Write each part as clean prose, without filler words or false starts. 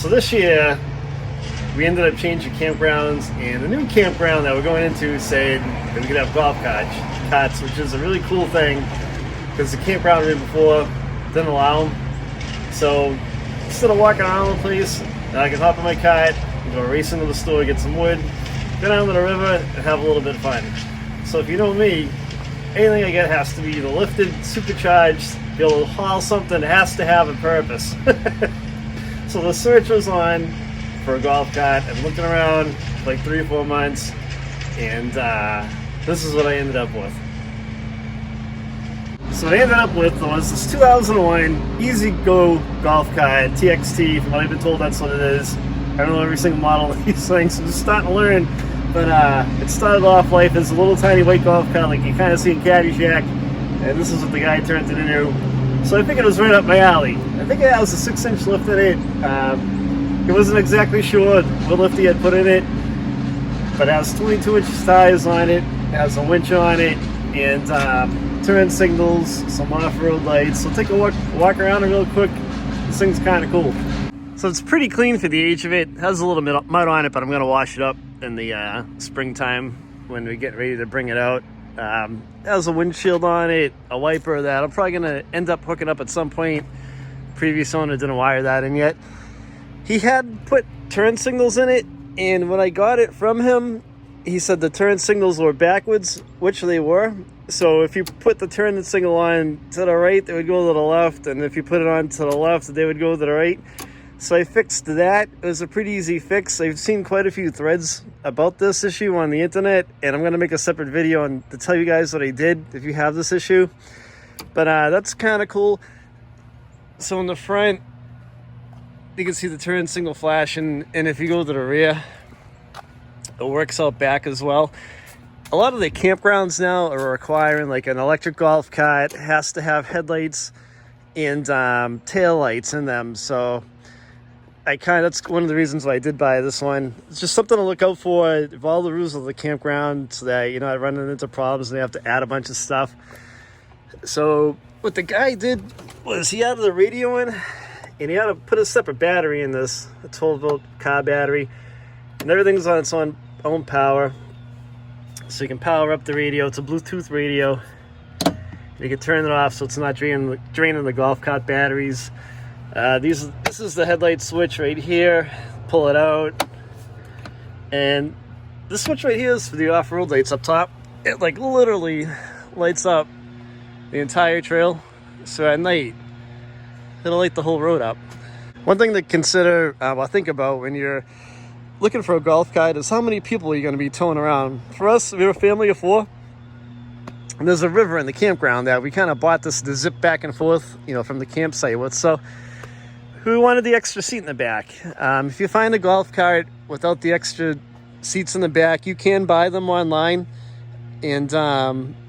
So this year, we ended up changing campgrounds, and the new campground that we're going into said that we could have golf carts, which is a really cool thing because the campground we were before didn't allow them. So instead of walking around the place, I can hop in my cart, go racing to the store, get some wood, go down to the river, and have a little bit of fun. So if you know me, anything I get has to be either lifted, supercharged, be able to haul something. It has to have a purpose. So the search was on for a golf cart. I'm looking around for like 3 or 4 months, and this is what I ended up with. So what I ended up with was this 2001 Easy Go golf cart, TXT. From what I've been told, that's what it is. I don't know every single model of these things, so I'm just starting to learn. But it started off life as a little tiny white golf cart like you kind of see in Caddyshack, and this is what the guy turned it into. So I figured it was right up my alley. I think it has a 6-inch lift in it. He wasn't exactly sure what lift he had put in it, but it has 22-inch tires on it, has a winch on it, and turn signals, some off-road lights. So take a walk around it real quick. This thing's kind of cool. So it's pretty clean for the age of it. It has a little bit of mud on it, but I'm going to wash it up in the springtime when we get ready to bring it out. It has a windshield on it, a wiper that I'm probably going to end up hooking up at some point. Previous owner didn't wire that in yet. He had put turn signals in it, and when I got it from him, he said the turn signals were backwards, which they were. So if you put the turn signal on to the right, they would go to the left, and if you put it on to the left, they would go to the right. So I fixed that. It was a pretty easy fix. I've seen quite a few threads about this issue on the internet, and I'm going to make a separate video to tell you guys what I did if you have this issue. But that's kind of cool. So in the front, you can see the turn signal flashing, and if you go to the rear, it works out back as well. A lot of the campgrounds now are requiring, like an electric golf cart has to have headlights and tail lights in them. So that's one of the reasons why I did buy this one. It's just something to look out for. Follow the rules of the campground so that you're not running into problems and they have to add a bunch of stuff. So what the guy did was he had the radio in, and he had to put a separate battery in this, a 12-volt car battery, and everything's on its own power. So you can power up the radio. It's a Bluetooth radio. You can turn it off so it's not draining the golf cart batteries. This is the headlight switch right here. Pull it out, and this switch right here is for the off-road lights up top. It like literally lights up the entire trail, so at night it'll light the whole road up. One thing to consider, think about when you're looking for a golf cart is how many people you're going to be towing around. For us, we're a family of 4. And there's a river in the campground that we kind of bought this to zip back and forth, from the campsite with. So we wanted the extra seat in the back. If you find a golf cart without the extra seats in the back, you can buy them online. And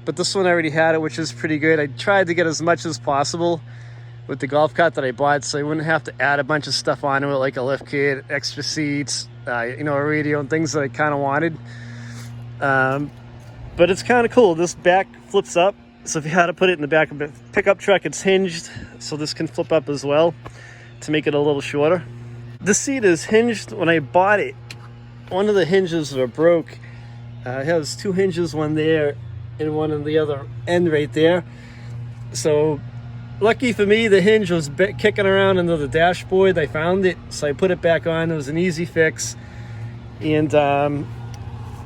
but this one already had it, which is pretty good. I tried to get as much as possible with the golf cart that I bought, so I wouldn't have to add a bunch of stuff onto it, like a lift kit, extra seats, a radio, and things that I kind of wanted. But it's kind of cool. This back flips up, so if you had to put it in the back of a pickup truck, it's hinged, so this can flip up as well to make it a little shorter. The seat is hinged. When I bought it, one of the hinges were broke. It has 2 hinges, one there and one on the other end right there. So lucky for me, the hinge was kicking around under the dashboard. I found it, so I put it back on. It was an easy fix. And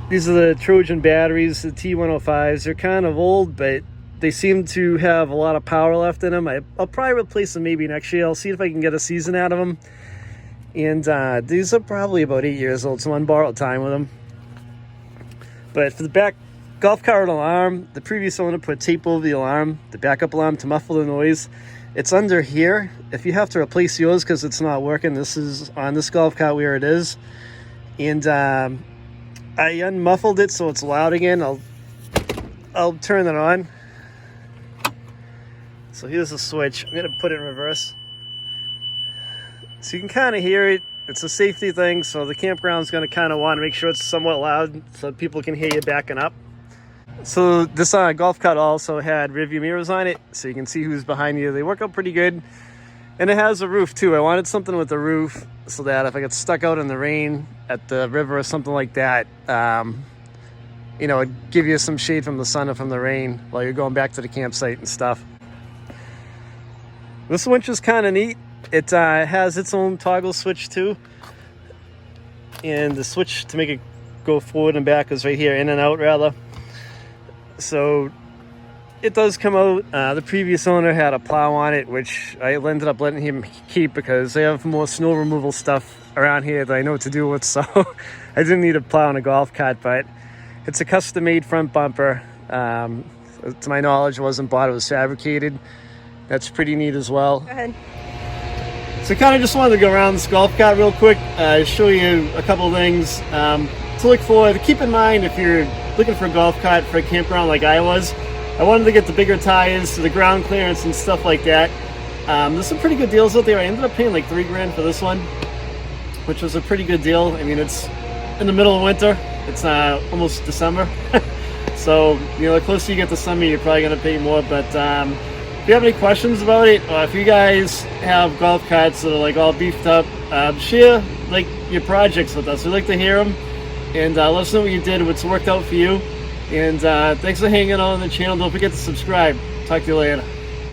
these are the Trojan batteries, the T105s. They're kind of old, but they seem to have a lot of power left in them. I'll probably replace them maybe next year. I'll see if I can get a season out of them. And these are probably about 8 years old, so I'm on borrowed time with them. But for the back golf cart alarm, the previous owner put tape over the alarm, the backup alarm, to muffle the noise. It's under here. If you have to replace yours because it's not working, this is on this golf cart where it is. And I unmuffled it so it's loud again. I'll turn it on. So here's the switch. I'm gonna put it in reverse, so you can kind of hear it. It's a safety thing, so the campground's going to kind of want to make sure it's somewhat loud so people can hear you backing up. So this golf cart also had rearview mirrors on it, so you can see who's behind you. They work out pretty good. And it has a roof too. I wanted something with a roof, so that if I get stuck out in the rain at the river or something like that, you know, it'd give you some shade from the sun or from the rain while you're going back to the campsite and stuff. This winch is kind of neat. It has its own toggle switch too, and the switch to make it go forward and back is right here, in and out rather. So it does come out. The previous owner had a plow on it, which I ended up letting him keep because they have more snow removal stuff around here that I know what to do with, so I didn't need a plow and a golf cart. But it's a custom-made front bumper. To my knowledge, it wasn't bought, it was fabricated. That's pretty neat as well. Go ahead. So kind of just wanted to go around this golf cart real quick, show you a couple things to look for. Keep in mind if you're looking for a golf cart for a campground like I was, I wanted to get the bigger tires, the ground clearance and stuff like that. There's some pretty good deals out there. I ended up paying like $3,000 for this one, which was a pretty good deal. I mean, it's in the middle of winter. It's almost December. So, you know, the closer you get to summer, you're probably going to pay more. But if you have any questions about it, or if you guys have golf carts that are like all beefed up, share like your projects with us. We'd like to hear them, and let us know what you did, what's worked out for you. And thanks for hanging on the channel. Don't forget to subscribe. Talk to you later.